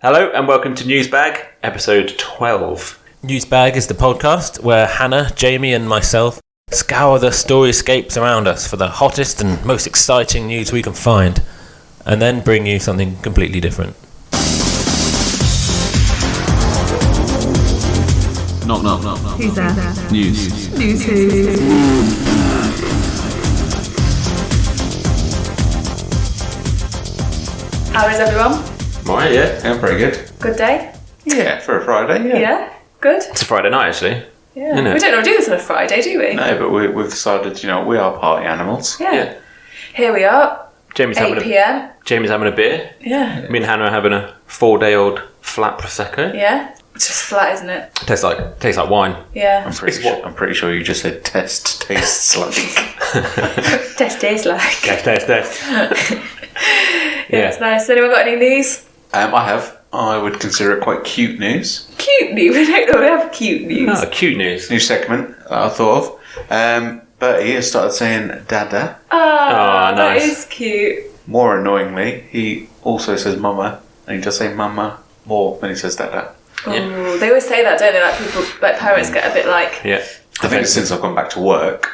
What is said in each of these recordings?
Hello and welcome to Newsbag, episode 12. Newsbag is the podcast where Hannah, Jamie and myself scour the storyscapes around us for the hottest and most exciting news we can find, and then bring you something completely different. Knock. Who's there? News. News who? How is everyone? Right, yeah. Yeah, very good. Good day? Yeah, for a Friday, Yeah? Good? It's a Friday night, actually. Yeah. Isn't it? We don't normally do this on a Friday, do we? No, but we've decided, we are party animals. Yeah. Here we are, Jamie's 8 p.m. Jamie's having a beer. Yeah. Me and Hannah are having a 4-day-old flat Prosecco. Yeah? It's just flat, isn't it? Tastes like wine. Yeah. I'm pretty sure you just said tastes like. Test tastes like. Taste. Yeah, it's nice. Anyone got any news? I have. I would consider it quite cute news. Cute news? We don't normally have cute news. Oh, cute news. New segment that I thought of. Bertie has started saying dada. Ah, Oh, that nice. is cute. More annoyingly, he also says mama, and he does say mama more than he says dada. Yeah. Ooh, they always say that, don't they? Like people, like parents get a bit like, Yeah. I think since I've gone back to work,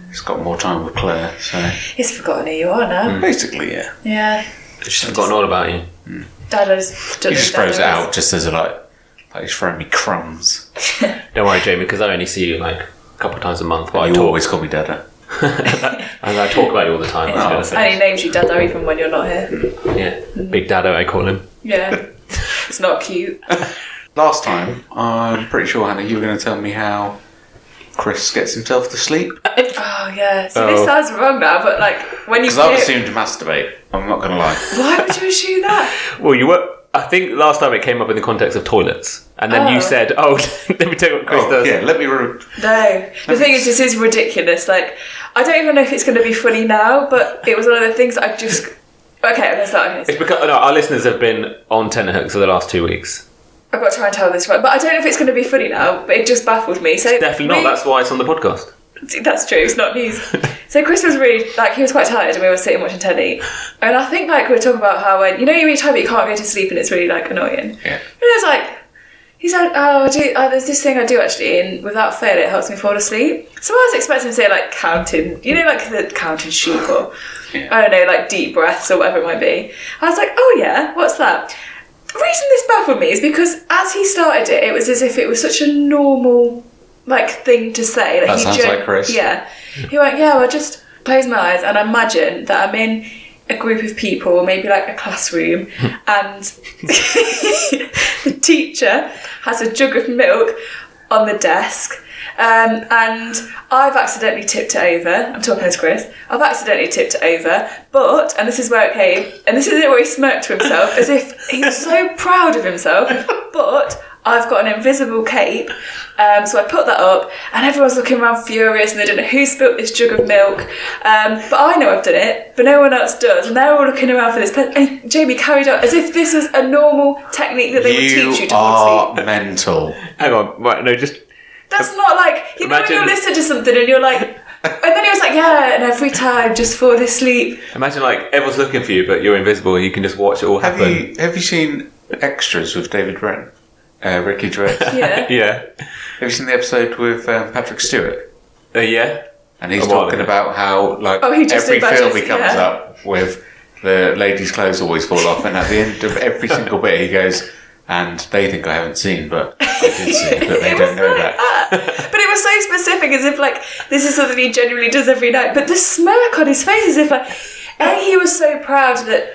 he's got more time with Claire, so he's forgotten who you are now. basically, yeah. Yeah. She's forgotten all about you. Dada's He just throws it out just as like he's throwing me crumbs. Don't worry, Jamie, because I only see you like a couple of times a month. But You always call me dada. And I talk about you all the time. I was gonna And he say. names you Dada even when you're not here. Yeah. Big Dado, I call him. Yeah. It's not cute. Last time, I'm pretty sure, Hannah, you were going to tell me how Chris gets himself to sleep. Oh, yeah. So this sounds wrong now, but like when you Because I've assumed to masturbate. I'm not going to lie. Why would you assume that? Well, you were. I think last time it came up in the context of toilets, and then you said, "Oh, let me tell you what Chris does." Yeah, let me. No. The thing is, this is ridiculous. Like, I don't even know if it's going to be funny now, but it was one of the things I just... Okay, I'm going to start. It's because our listeners have been on tenterhooks for the last 2 weeks. I've got to try and tell this right, but I don't know if it's going to be funny now, but it just baffled me. So Definitely not. That's why it's on the podcast. That's true, it's not news. So Chris was really, he was quite tired and we were sitting watching telly. And I think, we were talking about how when, you really tired but you can't go to sleep and it's really, annoying. Yeah. And he said, there's this thing I do actually, and without fail it helps me fall asleep. So I was expecting to say, counting, the counting sheep or, I don't know, deep breaths or whatever it might be. I was like, oh yeah, what's that? The reason this baffled me is because as he started it, it was as if it was such a normal thing to say. That sounds like Chris. Yeah. He went, well, just close my eyes and imagine that I'm in a group of people, maybe a classroom, and the teacher has a jug of milk on the desk, and I've accidentally tipped it over. I'm talking as Chris. I've accidentally tipped it over, but, and this is where it came, and this is where he smirked to himself, as if he was so proud of himself, but I've got an invisible cape, so I put that up, and everyone's looking around furious, and they don't know who spilt this jug of milk, but I know I've done it, but no one else does, and they're all looking around for this, and Jamie carried on as if this was a normal technique that they would teach you to fall asleep. You are mental. Hang on, right? No, just. That's not when you listen to something and you're like, and then he was like, yeah, and every time just fall asleep. Imagine everyone's looking for you, but you're invisible. You can just watch it all happen. Have you seen Extras with David Wren? Ricky Gervais. Yeah. Yeah. Have you seen the episode with Patrick Stewart? Yeah. And he's talking about how he just every film imagines, he comes up with, the ladies' clothes always fall off, and at the end of every single bit he goes, and they think I haven't seen, but I did see, but they don't know that. But it was so specific, as if this is something he genuinely does every night. But the smirk on his face, as if he was so proud that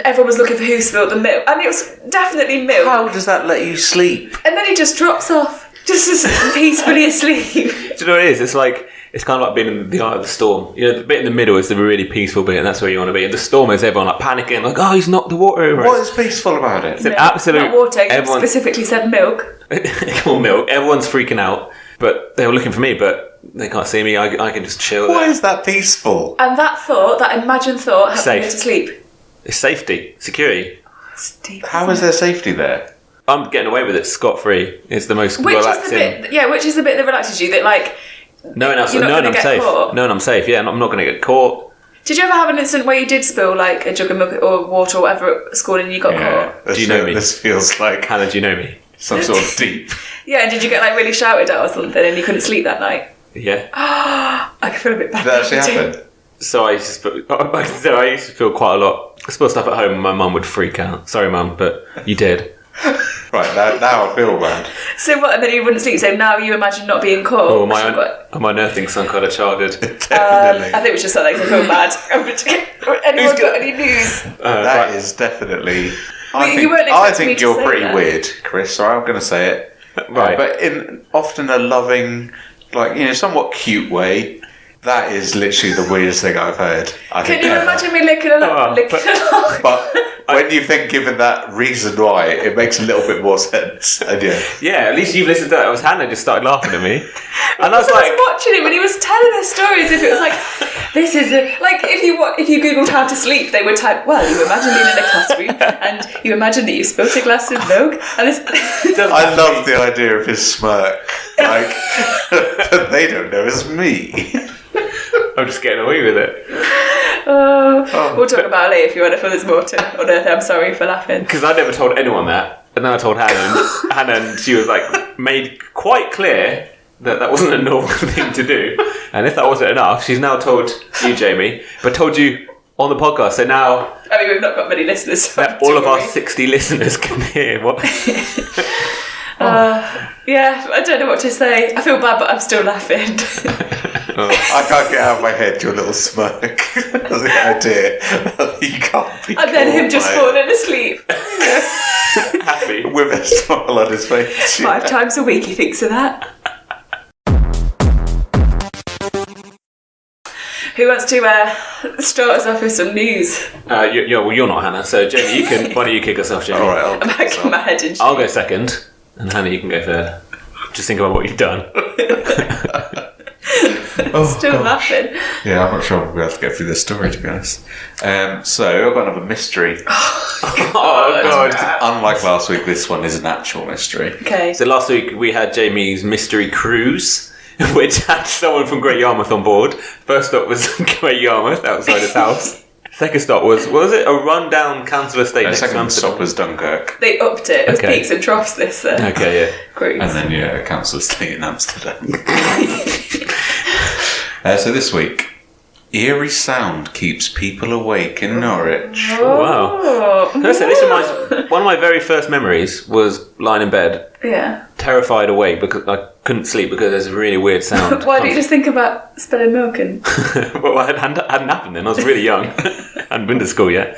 everyone was looking for who spilled the milk, and it was definitely milk. How does that let you sleep? And then he just drops off, just as peacefully asleep. Do you know what it is? It's kind of like being in the eye of the storm. The bit in the middle is the really peaceful bit, and that's where you want to be. And the storm is everyone panicking, oh, he's knocked the water over. What is peaceful about it? It's an absolute. Not water. Specifically said milk. Or milk. Everyone's freaking out, but they were looking for me, but they can't see me. I can just chill. Why there. is that peaceful? And that imagined thought, helped me to sleep. It's safety, security. How is there safety there? I'm getting away with it scot-free. It's the most Which relaxing. Which is the bit that relaxes you, that knowing I'm you're not knowing gonna I'm get safe. caught. Knowing I'm safe, yeah, and I'm not going to get caught. Did you ever have an incident where you did spill like a jug of milk or water or whatever at school and you got caught? Do you know me? This feels like Hannah, do you know me? some sort of deep. Yeah, and did you get like really shouted at or something and you couldn't sleep that night? Yeah. I can feel a bit bad. Did that actually happen? So I used to feel quite a lot. I spill stuff at home and my mum would freak out. Sorry, mum, but you did. Right, now I feel bad. So what? And then you wouldn't sleep. So now you imagine not being caught. Oh, am I unearthing some kind of childhood? Definitely. I think it was just something I feel bad. Anyone got any news? That is definitely. You weren't I expecting me think to you're say pretty that. weird, Chris. So I'm going to say it. Right. But in often a loving, like, somewhat cute way. That is literally the weirdest thing I've heard. Can you imagine me licking along? But when you think, given that reason why, it makes a little bit more sense. And Yeah, at least you've listened to that. It was Hannah just started laughing at me. And I was I like... was watching him and he was telling us stories. If it was like, this is like if you googled how to sleep, they would type, well, you imagine being in a classroom and you imagine that you spilt a glass of milk. And this. I love the idea of his smirk. Like, they don't know it's me. I'm just getting away with it. We'll talk about it later if you want to feel there's more to unearth. I'm sorry for laughing. Because I never told anyone that. And then I told Hannah, and she was like, made quite clear that wasn't a normal thing to do. And if that wasn't enough, she's now told you, Jamie, but told you on the podcast. So now... I mean, we've not got many listeners. So all of our 60 listeners can hear what... Yeah, I don't know what to say. I feel bad, but I'm still laughing. I can't get out of my head your little smirk. The idea that you can't be And then him just caught falling asleep. Happy. with a smile on his face. 5 times a week he thinks of that. Who wants to start us off with some news? You're not Hannah, so Jamie, why don't you kick us off, Jamie? All right, I'm hacking my head in. I'll go second, and Hannah, you can go third. Just think about what you've done. Still laughing. Yeah, I'm not sure we'll be able to get through this story, to be honest. So I've got another mystery. Oh, God. Unlike last week, this one is an actual mystery. Okay. So last week we had Jamie's mystery cruise, which had someone from Great Yarmouth on board. First stop was Great Yarmouth, outside his house. Second stop was it a rundown council estate next to Second Amsterdam? stop was Dunkirk. They upped it. It was Okay. peaks and troughs this Okay, yeah. cruise. And then, a council estate in Amsterdam. So this week, eerie sound keeps people awake in Norwich. Oh, wow. Can I say, this reminds one of my very first memories was lying in bed, Yeah. terrified awake because I couldn't sleep because there's a really weird sound. Why don't you just think about spilling milk and... Well, I hadn't happened then. I was really young. I hadn't been to school yet.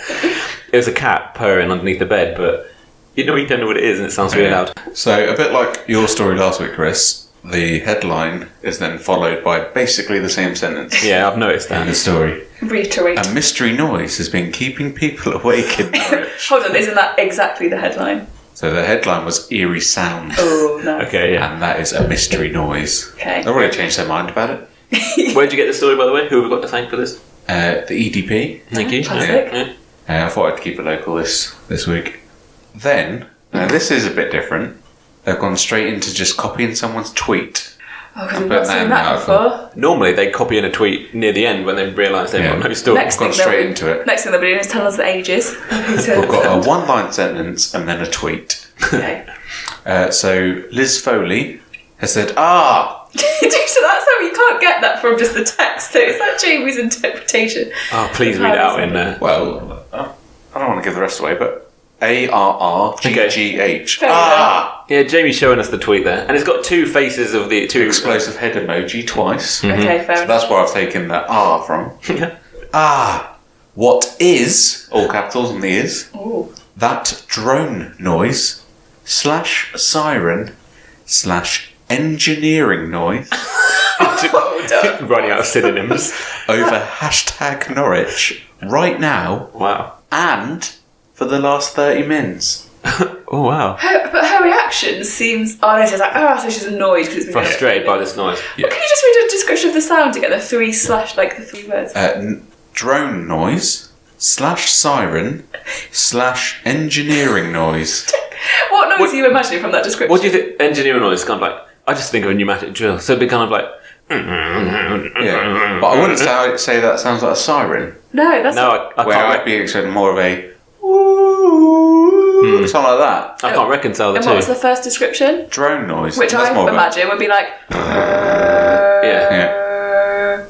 It was a cat purring underneath the bed, but you don't know what it is and it sounds really loud. So, a bit like your story last week, Chris, the headline is then followed by basically the same sentence Yeah, I've noticed in the that. story. Reiterate. A mystery noise has been keeping people awake in Norwich. Hold on, isn't that exactly the headline? So the headline was eerie sound. Oh, no. Okay, yeah. And that is a mystery noise. Okay. They've already changed their mind about it. Where'd you get the story, by the way? Who have we got to thank for this? The EDP. Thank you. Classic. Yeah. I thought I'd keep it local this week. Then, this is a bit different. They've gone straight into just copying someone's tweet. Oh, because we've But not seen then, that before. Normally they copy in a tweet near the end when they realise they've got no story. Next gone thing they'll straight be- into it. Next thing they'll be doing is tell us the ages. We've got a one-line sentence and then a tweet. Okay. So Liz Foley has said, So that's how you can't get that from just the text. So it's like Jamie's interpretation. Oh, please read it out in there. well, I don't want to give the rest away, but ARRGGH. Fair Yeah, Jamie's showing us the tweet there. And it's got two faces of the two... Explosive head emoji twice. Okay, fair So enough. that's where I've taken the R from. What is, all capitals on the is, Ooh. that drone noise / siren / engineering noise Running out of synonyms. over hashtag Norwich right now Wow. and for the last 30 minutes. Oh, wow. But her reaction seems... Oh, no, she's like, so she's annoyed because it's been Frustrated by this noise. Yeah. Can you just read a description of the sound together? 3 / like the 3 words. Drone noise / siren / engineering noise. What noise are you imagining from that description? What do you think engineering noise is kind of like? I just think of a pneumatic drill. So it'd be kind of like... Yeah, but I wouldn't say that sounds like a siren. No, that's No, I Where can't. I'd be expecting more of a ooh, something like that. I can't reconcile the And two. what was the first description? Drone noise. Which That's I more of a- imagine would be like. Yeah.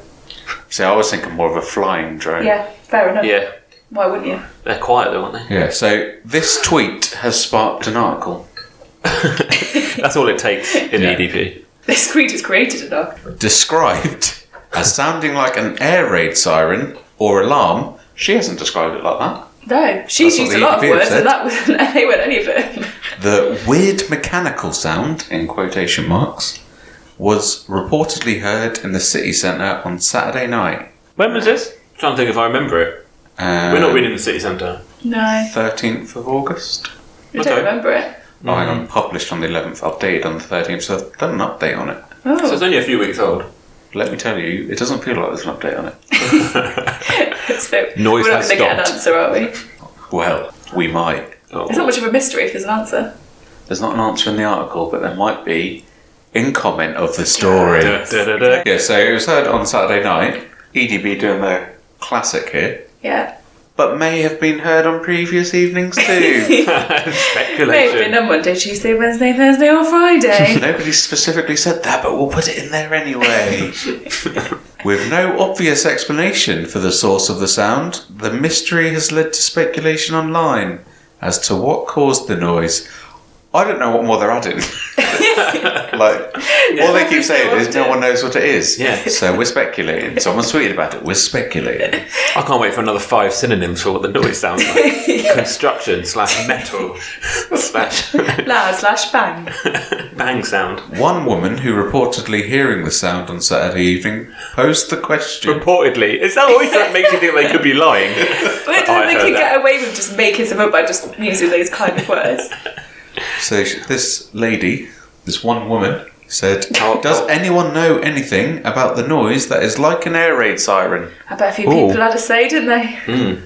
See, I was thinking more of a flying drone. Yeah, fair enough. Yeah, Why wouldn't you? they're quiet though, aren't they? Yeah, so this tweet has sparked an article. That's all it takes in Yeah. EDP. This creed has created a dog. Described as sounding like an air raid siren or alarm. She hasn't described it like that. No, she's That's what used a the lot of EDP words, said. and that wasn't. They weren't any of it. The weird mechanical sound, in quotation marks, was reportedly heard in the city centre on Saturday night. When was this? I'm trying to think if I remember it. We're not reading the city centre. No, 13th of August. I Okay. don't remember it. Oh, hang on, published on the 11th, updated on the 13th, so I've done an update on it. So Oh, it's only a few weeks old. Let me tell you, it doesn't feel like there's an update on it. so Noise we're not has going to get an stopped. answer, are we? Well, we might. Oh. It's not much of a mystery if there's an answer. There's not an answer in the article, but there might be in comment of the story. Da, da, da, da. Yeah, so it was heard on Saturday night. EDB doing their classic here, Yeah. but may have been heard on previous evenings too. Speculation. Maybe on Monday, Tuesday, Wednesday, Thursday, or Friday. Nobody specifically said that, but we'll put it in there anyway. With no obvious explanation for the source of the sound, the mystery has led to speculation online as to what caused the noise. I don't know what more they're adding. All they keep saying is no one knows what it is. Yeah. So we're speculating. Someone's tweeted about it. We're speculating. I can't wait for another 5 synonyms for what the noise sounds like. Construction / metal / Loud/bang. bang sound. One woman who reportedly hearing the sound on Saturday evening posed the question. Reportedly. Is that always that makes you think they could be lying? But I they heard can that. get away with just making some up by just using those kind of words. So this lady, this one woman, said, Oh, "Does oh. anyone know anything about the noise that is like an air raid siren?" I bet a few Ooh. people had a say, didn't they?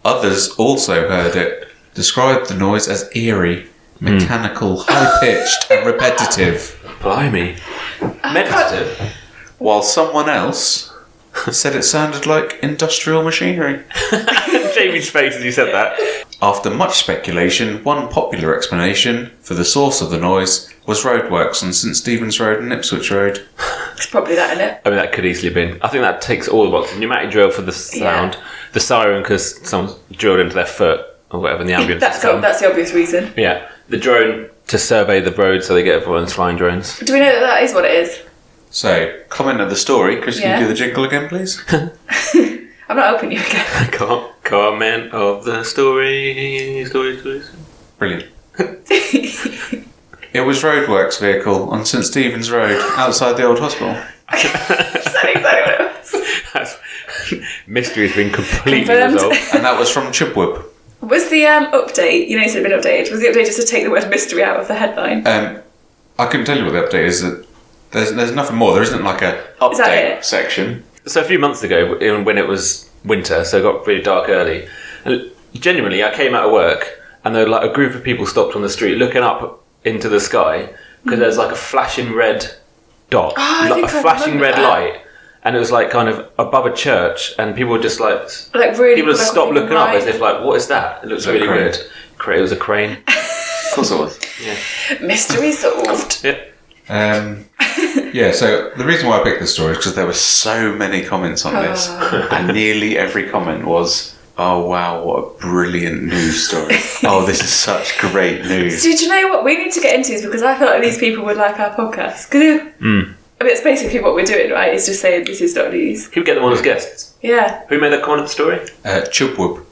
Others also heard it. Described the noise as eerie, mechanical, high-pitched and repetitive. Blimey. Meditative. While someone else said it sounded like industrial machinery. Jamie's face as you said that. After much speculation, one popular explanation for the source of the noise was roadworks on St Stephen's Road and Ipswich Road. It's probably that, isn't it? I mean, that could easily have been. I think that ticks all the boxes. Pneumatic drill for the sound. The siren because someone's drilled into their foot or whatever, and the ambulance has come. That's the obvious reason. Yeah. The drone to survey the road so they get everyone's flying drones. Do we know that that is what it is? So, comment of the story. Chris, can Yeah. you do the jingle again, please? I'm not helping you again. Comment of the stories. Brilliant. It was roadworks vehicle on St Stephen's Road outside the old hospital. That's exactly what it was. That's, mystery's been completely Confirmed. resolved. And that was from Chubwub. Was the update, you know you said it had been updated, was the update just to take the word mystery out of the headline? I couldn't tell you what the update is. There's nothing more. There isn't like a that update it? section. So a few months ago, when it was winter, so it got really dark early, and genuinely I came out of work and there were like a group of people stopped on the street looking up into the sky because there's like a flashing red dot, I like a think I flashing remember red that. light, and it was like kind of above a church, and people were just like Like really people would stop looking up as right. if like, what is that? It looks So really crane. weird. It was a crane. Of course it was. Mystery solved. Yeah. Yeah, so the reason why I picked this story is because there were so many comments on this, and nearly every comment was, "Oh wow, what a brilliant news story! Oh, this is such great news." So do you know what we need to get into is because I feel like these people would like our podcast. Because I mean, it's basically what we're doing, right? It's just saying this is not news. Who get them on as guests? Yeah. Who made that comment of the story? Chubwub.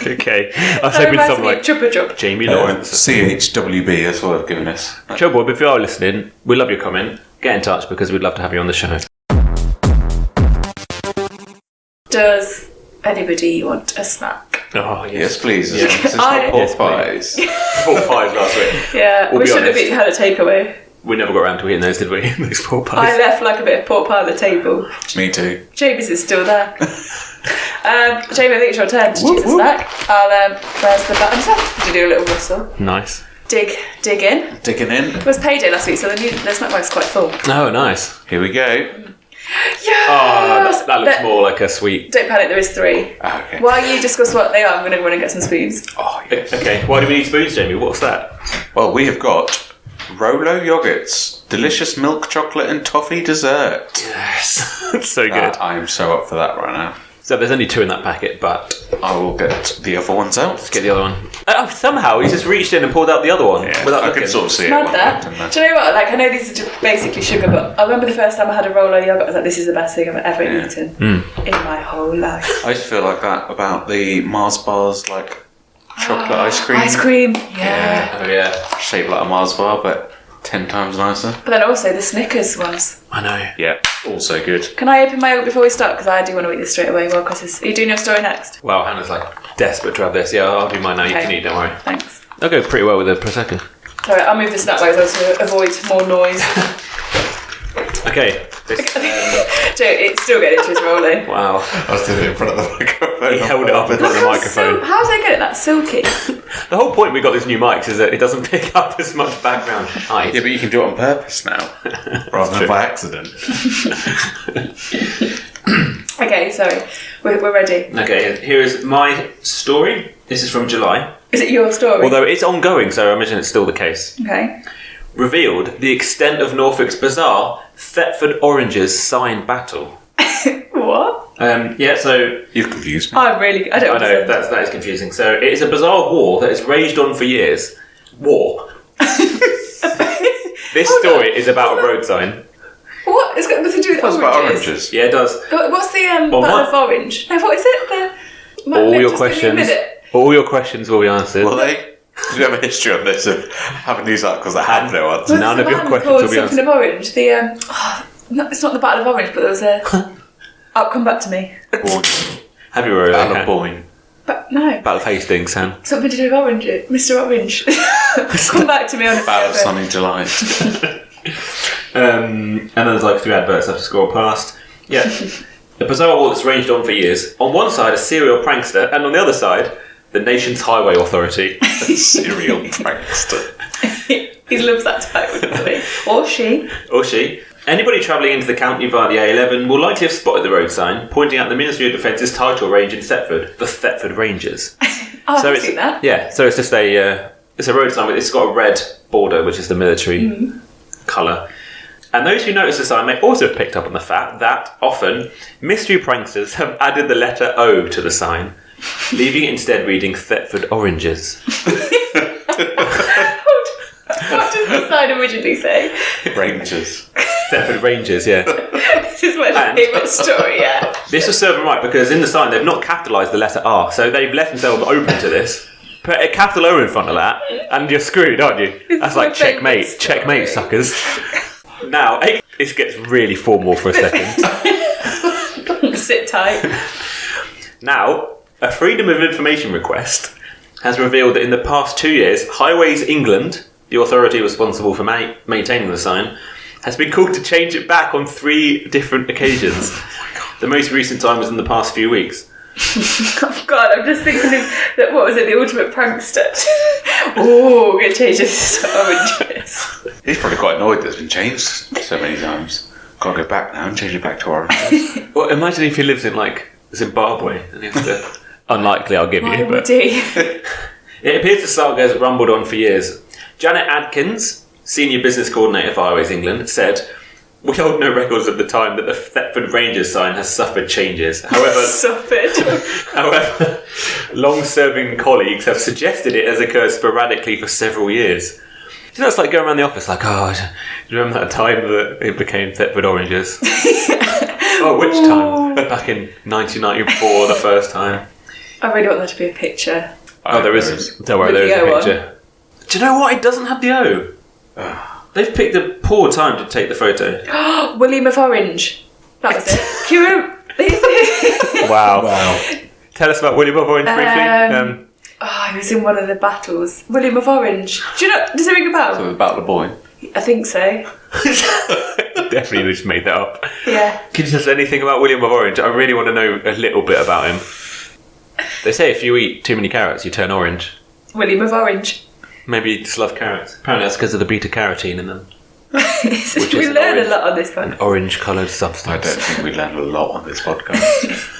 Okay, I was That hoping reminds something me of like Chubba Chub. Jamie Lawrence. CHWB, that's what I've given us. Chubwob, if you are listening, we love your comment. Get in touch because we'd love to have you on the show. Does anybody want a snack? Oh, Yes, please. Yeah. This is I- not pork Yes, pies. 4 pies last week. Yeah, We'll we be should have honest. had a takeaway. We never got around to eating those, did we? Those 4 I pies. left like a bit of pork pie on the table. Me too. Jamie's is still there. Jamie, I think it's your turn to Whoop, choose a whoop. snack. I'll press the button. To do a little whistle. Nice. Dig in. Digging in. It was payday last week, so the snack bag's quite full. Oh, nice. Here we go. Yes! that looks more like a sweet. Don't panic, there is 3. Ah, okay. While you discuss what they are, I'm going to run and get some spoons. Oh, yes. Okay, why do we need spoons, Jamie? What's that? Well, we have got Rolo yogurts, delicious milk chocolate and toffee dessert. Yes. It's so good. I am so up for that right now. So there's only 2 in that packet, but I will get the other ones out. let's get the other one. Somehow he's just reached in and pulled out the other one. Yeah, without I looking. can sort of see it. Mad when that. I looked in there. Do you know what? Like, I know these are just basically sugar, but I remember the first time I had a Rolo yogurt, I was like, this is the best thing I've ever eaten in my whole life. I used to feel like that about the Mars bars, like chocolate ice cream. Ice cream, yeah. Oh yeah. Shaped like a Mars bar, but 10 times nicer. But then also the Snickers ones. I know. Yeah, also good. Can I open my yogurt before we start? Because I do want to eat this straight away. Well, Chris, are you doing your story next? Well, Hannah's like desperate to have this. Yeah, I'll do mine now. You Okay. can eat, don't worry. Thanks. I'll go pretty well with the Prosecco. Sorry, I'll move the snack bags over to avoid more noise. Okay. Joe, it's still getting into his rolling. Wow. I was doing it in front of the microphone. He held it up in front of the microphone. How's they getting that silky? The whole point we got these new mics is that it doesn't pick up as much background noise. Yeah, but you can do it on purpose now, rather than by accident. Okay, sorry. We're ready. Okay, here is my story. This is from July. Is it your story? Although it's ongoing, so I imagine it's still the case. Okay. Revealed the extent of Norfolk's bizarre Thetford Oranges sign battle. What? Yeah, so You've confused me. I don't I know understand. that is confusing. So it is a bizarre war that has raged on for years. War. This story is about a road sign. What? It's got nothing to do with What's oranges. about oranges? Yeah, it does. What's the Well, bottle what? of orange? No, what is it? All your Just give me a questions. minute. All your questions will be answered. Will they? Do you have a history on this of having news articles that have no answer? What's None the of your band questions called will be something of orange. It's not the Battle of Orange, but there was a. Oh, come back to me. Boyne. Have you already? Battle of Boyne. But no, Battle of Hastings, Sam. something to do with orange, Mr. Orange. Come back to me on a Battle of Sunny Delight. And then there's like 3 adverts I have to scroll past. Yeah. A bizarre war that's raged on for years. On one side, a serial prankster, and on the other side, the nation's highway authority. Serial prankster. He loves that title, doesn't he? Or she. Or she. Anybody travelling into the county via the A11 will likely have spotted the road sign pointing out the Ministry of Defence's title range in Thetford, the Thetford Rangers. Oh, I've it's seen that. Yeah, so it's just it's a road sign, but it's got a red border, which is the military colour. And those who notice the sign may also have picked up on the fact that often mystery pranksters have added the letter O to the sign, leaving it instead reading Thetford Oranges. What does the sign originally say? Rangers. Thetford Rangers, yeah. This is my And- favourite story, yeah. This will serve them right because in the sign they've not capitalised the letter R, so they've left themselves open to this. Put a capital O in front of that, and you're screwed, aren't you? That's my like checkmate, favourite checkmate, story. suckers. Now, this gets really formal for a second. Sit tight. Now, a Freedom of Information request has revealed that in the past 2 years, Highways England, the authority responsible for maintaining the sign, has been called to change it back on 3 different occasions. The most recent time was in the past few weeks. Oh God, I'm just thinking of that. What was it? The ultimate prankster. Oh, we're gonna change this to oranges. He's probably quite annoyed that it's been changed so many times. Got to go back now and change it back to oranges. Well, imagine if he lives in, like, Zimbabwe and he has to... Unlikely, I'll give Why you, would but... he? It appears the saga has rumbled on for years. Janet Adkins, Senior Business Coordinator for Highways England, said, "We hold no records of the time that the Thetford Rangers sign has suffered changes. However, long-serving colleagues have suggested it has occurred sporadically for several years." You know, it's like going around the office like, "Oh, do you remember that time that it became Thetford Oranges?" Oh, which time? Back in 1994, the first time. I really want there to be a picture. Oh, there is. Don't worry, With there is the a O on. picture. Do you know what? It doesn't have the O. They've picked a poor time to take the photo. William of Orange. That was it. Can you remember? Wow. Tell us about William of Orange briefly. Oh, he was in one of the battles. William of Orange. Do you know? Does it ring a bell? So the Battle of Boyne. I think so. Definitely just made that up. Yeah. Can you tell us anything about William of Orange? I really want to know a little bit about him. They say if you eat too many carrots, you turn orange. William of Orange. Maybe you just love carrots. Apparently that's because of the beta-carotene in them. Which We is learn orange. a lot on this one. Orange-coloured I substance. don't think we learned a lot on this podcast.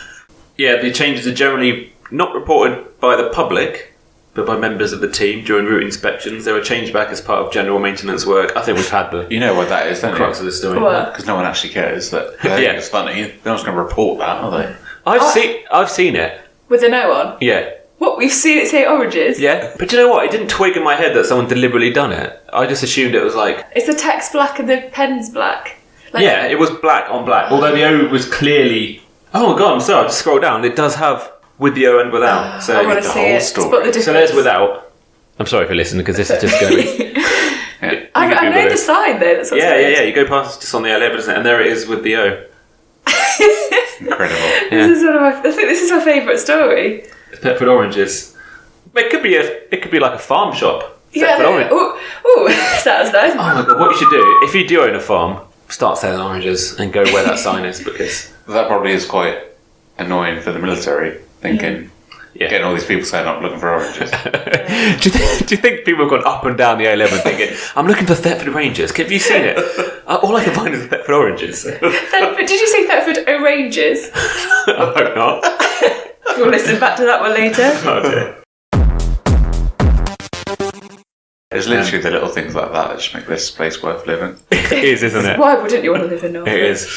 Yeah, the changes are generally not reported by the public, but by members of the team during route inspections. They were changed back as part of general maintenance work. I think we've had the You know what that is, don't crux you? of the story. What? Because no one actually cares that they Yeah. think it's funny. No one's going to report that, are they? I've seen it. With a no on. Yeah. What, we've seen it say oranges? Yeah. But do you know what? It didn't twig in my head that someone deliberately done it. I just assumed it was like... Is the text black and the pen's black? Like, Yeah, it was black on black. Although the O was clearly... Oh my god, I'm sorry. I just scrolled down. It does have with the O and without. So I want to the see whole it. story. Spot the difference. So there's without. I'm sorry for listening because this is just going to be... Yeah. I know the sign though. That's what's Yeah. weird. You go past just on the A11, isn't it? And there it is with the O. Incredible. Yeah. This is I think this is my favourite story. Thetford oranges. It could be like a farm shop. Yeah. Thetford orange. Ooh, sounds nice. Oh my god! What you should do if you do own a farm, start selling oranges and go where that sign is because That probably is quite annoying for the military, thinking, getting all these people saying, I'm looking for oranges. do you think people have gone up and down the A11 thinking, I'm looking for Thetford Rangers? Have you seen it? All I can find is Thetford Oranges. Thetford, did you say Thetford Oranges? I hope not. We'll listen back to that one later. Oh dear. It's literally the little things like that that just make this place worth living. It is, isn't it? Why wouldn't you want to live in Norfolk? It is.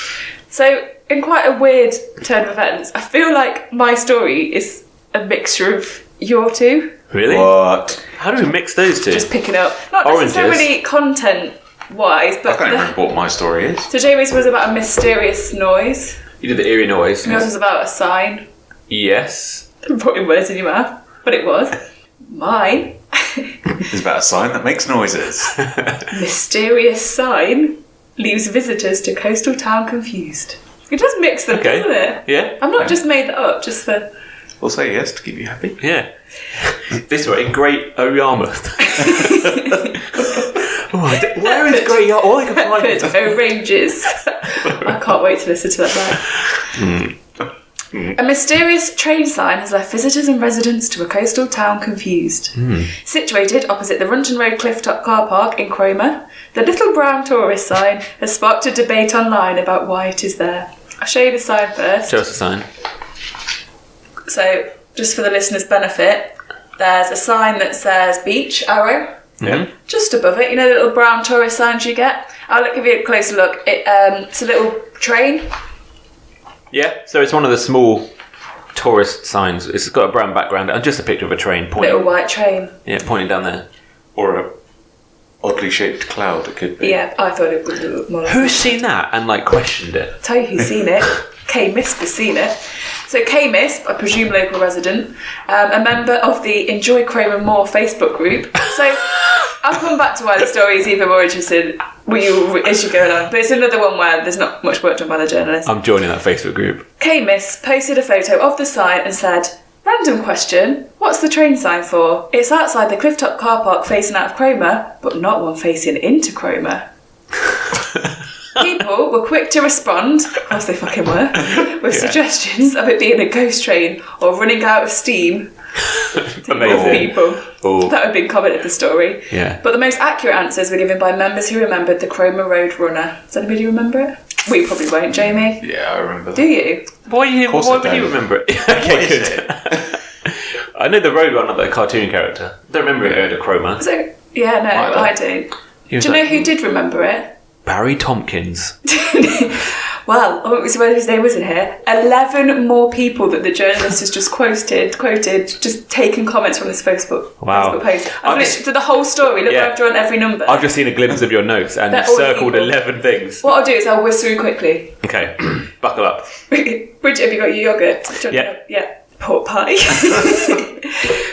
So, in quite a weird turn of events, I feel like my story is a mixture of your two. Really? What? How do we mix those two? Just picking up, not Oranges. necessarily content-wise, I but can't even remember what my story is. so Jamie's was about a mysterious noise. You did the eerie noise. Yours was about a sign. Yes. I'm putting words in your mouth, but it was. Mine, It's about a sign that makes noises. mysterious sign leaves visitors to coastal town confused. It does mix them, Okay. doesn't it? Yeah. I've not just made that up, just for... We'll say yes to keep you happy. Yeah. This way, Great O Yarmouth. Where is Great Yarmouth? All I can find is... Thetford Ranges. I can't wait to listen to that back. A mysterious train sign has left visitors and residents to a coastal town confused. Situated opposite the Runton Road Clifftop car park in Cromer, the little brown tourist sign has sparked a debate online about why it is there. I'll show you the sign first. Show us the sign. So, just for the listeners' benefit, there's a sign that says beach, arrow. Yeah. Just above it, you know the little brown tourist signs you get? I'll give you a closer look. It's a little train. Yeah, so it's one of the small tourist signs. It's got a brown background and just a picture of a train pointing. Little white train. Yeah, pointing down there. Or a oddly shaped cloud, it could be. Yeah, I thought it would look more like Who's seen that and questioned it? Tell you who's seen it. K-Misp has seen it. So K-Misp, I presume local resident, a member of the Enjoy Cromer More Facebook group. So I'll come back to why the story is even more interesting as you go along. But it's another one where there's not much work done by the journalist. I'm joining that Facebook group. K-Misp posted a photo of the sign and said, "Random question, what's the train sign for? It's outside the Clifftop car park facing out of Cromer, but not one facing into Cromer." People were quick to respond, of course they fucking were, with suggestions of it being a ghost train or running out of steam. Amazing. People Oh. that had been commented the story. Yeah. But the most accurate answers were given by members who remembered the Cromer Road runner. Does anybody remember it? We probably won't, Jamie. Yeah, I remember Do that. you? Why course would I don't. you remember it? What Okay, is good. I know the Road Runner, the cartoon character. Don't remember it over Cromer. So, yeah, no, Right, I do. He was Do you know like who did remember it? Barry Tompkins. Well, I won't see whether his name was in here. 11 more people that the journalist has just quoted, just taken comments from this Facebook post. I've literally did the whole story. Look, Yeah. I've drawn every number. I've just seen a glimpse of your notes and They're you've all circled people. 11 things. What I'll do is I'll whiz through quickly. Okay, buckle up. Bridget, have you got your yoghurt? Do you want Yeah. Yeah. Pork pie.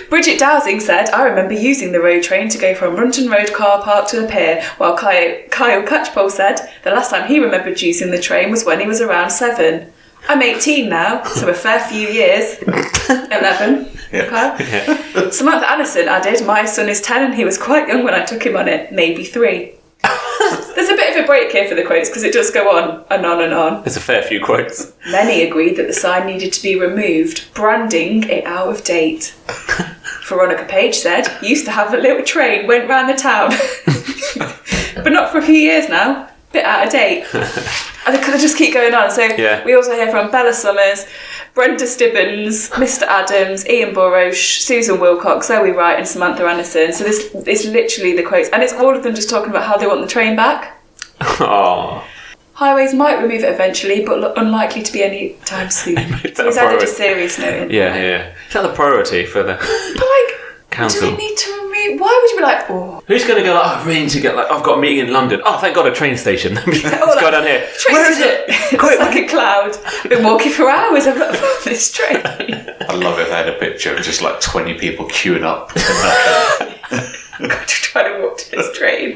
Bridget Dowsing said, "I remember using the road train to go from Runton Road car park to the pier," while Kyle Catchpole said the last time he remembered using the train was when he was around 7. "I'm 18 now, so a fair few years." 11. Yeah. Okay. Samantha Anderson added, "My son is 10 and he was quite young when I took him on it, maybe 3. There's a bit of a break here for the quotes because it does go on and on and on. There's a fair few quotes. Many agreed that the sign needed to be removed, branding it out of date. Veronica Page said, "Used to have a little train, went round the town." but not for a few years now. Bit out of date. And they just keep going on. So we also hear from Bella Summers, Brenda Stibbons, Mr. Adams, Ian Burrows, Susan Wilcox, Zoe Wright and Samantha Anderson. So this is literally the quotes. And it's all of them just talking about how they want the train back. Oh. Highways might remove it eventually, but look unlikely to be any time soon. So he's added a serious note in. Yeah. Is that the priority for the council? Do they need to remove... Why would you be like, oh... Who's going to go like, I really need to get I've got a meeting in London. Oh, thank God, a train station. Let's go down here. Where is it? It's like a cloud. Been walking for hours. I've not found this train. I love it if they had a picture of just like 20 people queuing up. Trying to walk to this train.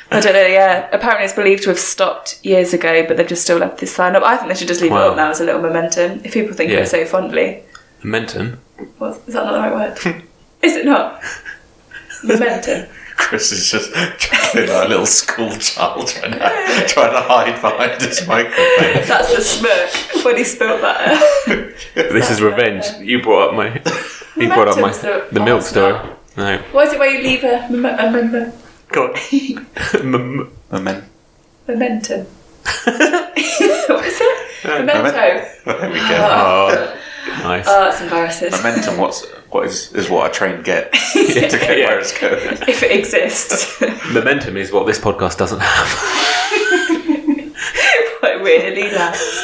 I don't know, yeah. Apparently it's believed to have stopped years ago, but they've just still left this sign up. I think they should just leave it up now as a little momentum, if people think of it so fondly. Momentum? Is that not the right word? Is it not? Momentum. Chris is just chuckling like a little school child trying to hide behind his microphone. That's the smirk when he spilled that. This is revenge. You brought up the milk story. No. What is it where you leave a memento? Go on. Momentum. What is it? Memento. There we go. Oh, nice. Oh, that's embarrassing. Momentum. What is what a train gets to get where it's going. If it exists. Momentum is what this podcast doesn't have. What really lasts.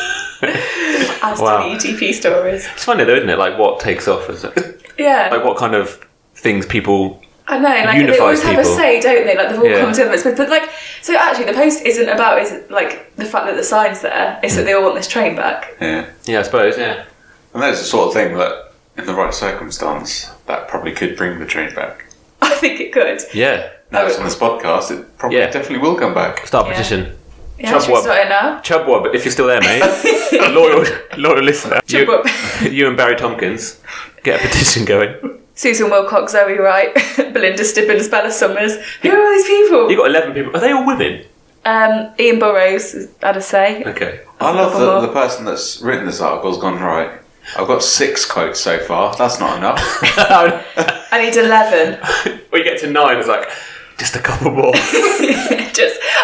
As to the UTP stories. It's funny though, isn't it? Like what takes off as like what kind of things people. I know, like they always have a say, don't they? Like they've all come together. But like, so actually, the post isn't about like the fact that the sign's there. It's that they all want this train back. Yeah, I suppose. Yeah, and that's the sort of thing that, in the right circumstance, that probably could bring the train back. I think it could. Yeah. Now it's on this podcast, it probably definitely will come back. Start a petition. Yeah, should we start it now? Chubwub, if you're still there, mate. loyal listener. You and Barry Tompkins get a petition going. Susan Wilcox, Zoe Wright, Belinda Stibbons, Bella Summers. Who are all these people? You've got 11 people. Are they all women? Ian Burrows had a say. Okay. I love that the person that's written this article has gone, right, I've got 6 quotes so far. That's not enough. I need 11. When you get to 9, it's like, just a couple more.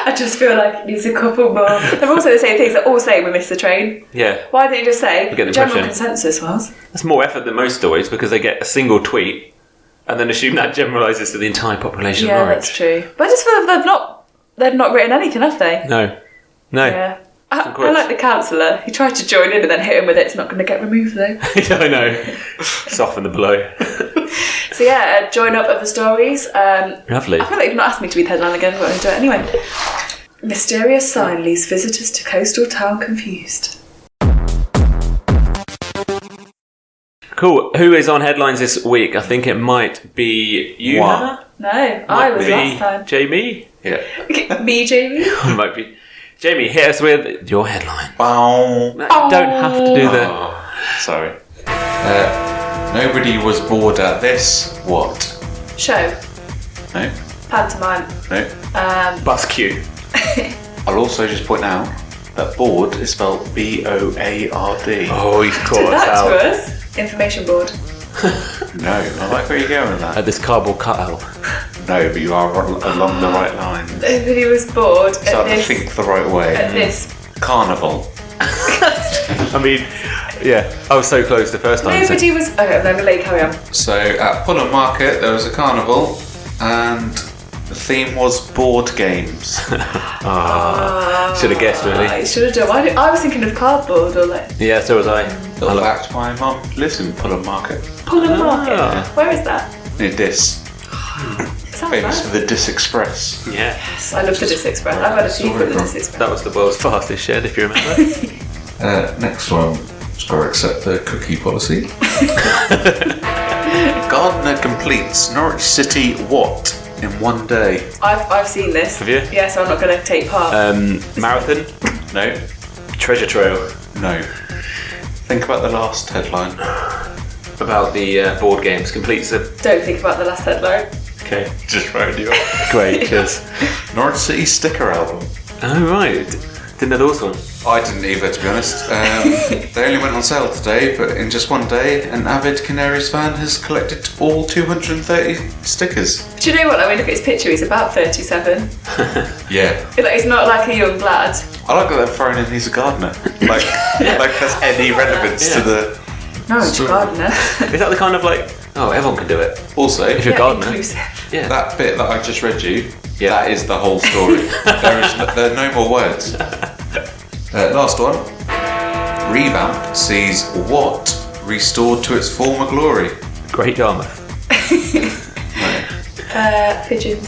I just feel like it needs a couple more. They're also the same things that all say we missed the train. Yeah. Why didn't you just say the general consensus was? That's more effort than most stories because they get a single tweet and then assume that generalises to the entire population of Norwich. Yeah, that's true. But I just feel like they've not written anything, have they? No. Yeah. I like the councillor. He tried to join in and then hit him with it. It's not going to get removed though. I know. Soften the blow. So yeah, join up of the stories. Lovely. I feel like you've not asked me to be the headline again, but I'm going to do it anyway. Mysterious sign leaves visitors to coastal town confused. Cool. Who is on headlines this week? I think it might be you, Hannah? No, I was last time. Jamie? Yeah. Me, Jamie? It might be. Jamie, hit us with your headline. Bow. You don't have to do that. Sorry. Nobody was bored at this. What? Show. No. Pantomime. No. Bus queue. I'll also just point out that board is spelled B-O-A-R-D. Oh, you've caught Did us that out. to us. Information board. No, I like where you're going with that. At this cardboard cutout. No, but you are along the right line. Nobody was bored at Start to this. think the right way. At this. Carnival. I mean, yeah, I was so close the first time. Nobody was. Okay, I'm going to let you carry on. So at Fulham Market there was a carnival and the theme was board games. Should have guessed, really. I should have done. I was thinking of cardboard or like. Yeah, so was I. Little fact, my mum lives in Fulham Market. Fulham Market. Where is that? Near Dis. Sounds Famous nice. for the Dis Express. Yeah. Yes, I love the Dis Express. I've had a few from the Dis Express. That was the world's fastest shed, if you remember. Next one, just got to accept the cookie policy. Gardener completes Norwich City what in one day? I've seen this. Have you? Yeah, so I'm not going to take part. Marathon? No. Treasure trail? No. Think about the last headline. About the board games. Completes the... Don't think about the last headline. Okay. Just round you up. Great, cheers. Norwich City sticker album. Oh, right. Didn't know there was one. I didn't either, to be honest. They only went on sale today, but in just one day, an avid Canaries fan has collected all 230 stickers. Do you know what? When we look at his picture, he's about 37. Yeah. He's not like a young lad. I like that they're throwing in he's a gardener. Like there's any relevance to the... No, he's a gardener. Is that the kind of like, oh, everyone can do it? Also, If you're a gardener. Inclusive. Yeah. that bit that I just read you, that is the whole story. There are no more words. Last one. Revamp sees what restored to its former glory? Great Yarmouth. Pigeon.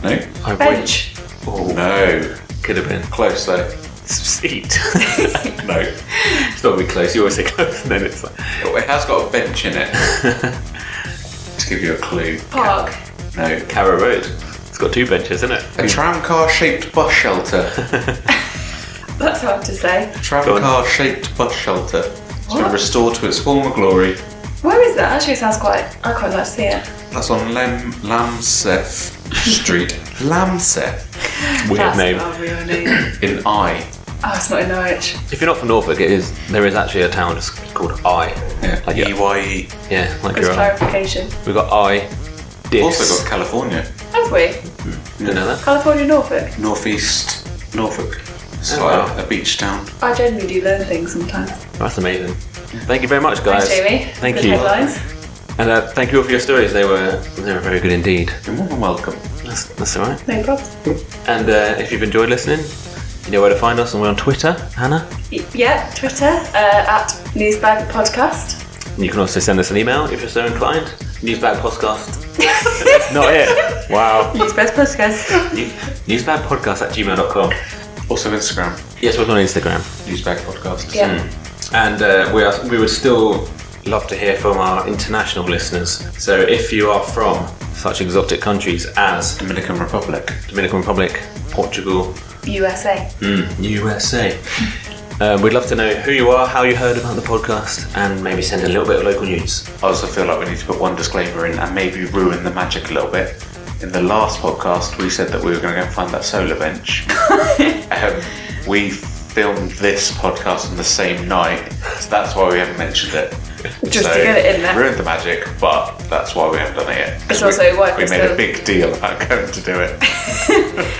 No? Bench. Oh, No. could have been. Close though. Seat. No. It's not really close. You always say close, and then it's like. It has got a bench in it. To give you a clue. Park. No. Carrow Road. It's got 2 benches, isn't it? A tramcar-shaped bus shelter. That's hard to say. Tramcar-shaped bus shelter. It's been What? restored to its former glory. Where is that? Actually, it sounds quite. I quite like to see it. That's on Lamseth Street. Lamseth. Weird That's name. not a real name. In I. Oh, it's not in Norwich. If you're not from Norfolk, there is actually a town just called I. Yeah. Like EYE. Yeah, like Just your clarification. We've got I. Dis. Also got California. Have we? Didn't know that. California, Norfolk. Northeast Norfolk. It's Oh, like wow. a beach town. I generally do learn things sometimes. That's amazing. Thank you very much, guys. Thanks, Jamie. Thank Good you. headlines. And thank you all for your stories. They were very good indeed. You're more than welcome. That's all right. No problem. And if you've enjoyed listening, you know where to find us, and we're on Twitter, Hannah. Yeah, Twitter at Newsbag Podcast. And you can also send us an email if you're so inclined. Newsbagpodcast. Not it. Wow. Newsbag Podcast. Newsbagpodcast@gmail.com. Also Instagram. Yes, we're on Instagram. Newsbag Podcast. Yeah. And we would still love to hear from our international listeners. So if you are from such exotic countries as Dominican Republic. Portugal, USA. USA, we'd love to know who you are, how you heard about the podcast, and maybe send a little bit of local news. I also feel like we need to put one disclaimer in and maybe ruin the magic a little bit. In the last podcast, we said that we were going to go and find that solar bench. We filmed this podcast on the same night, so that's why we haven't mentioned it. Just to get it in there. Ruined the magic, but that's why we haven't done it yet. It's also why we made Crystal- a big deal about going to do it.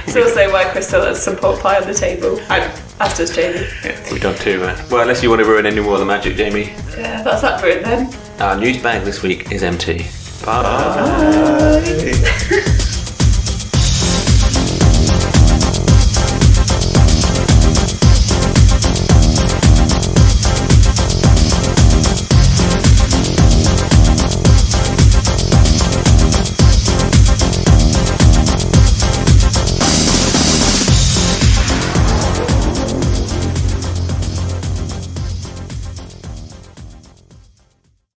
It's also why Crystal has some pot pie on the table. As does Jamie. We've done 2. Well, unless you want to ruin any more of the magic, Jamie. Yeah, that's that for it then. Our news bag this week is empty. Bye. Bye.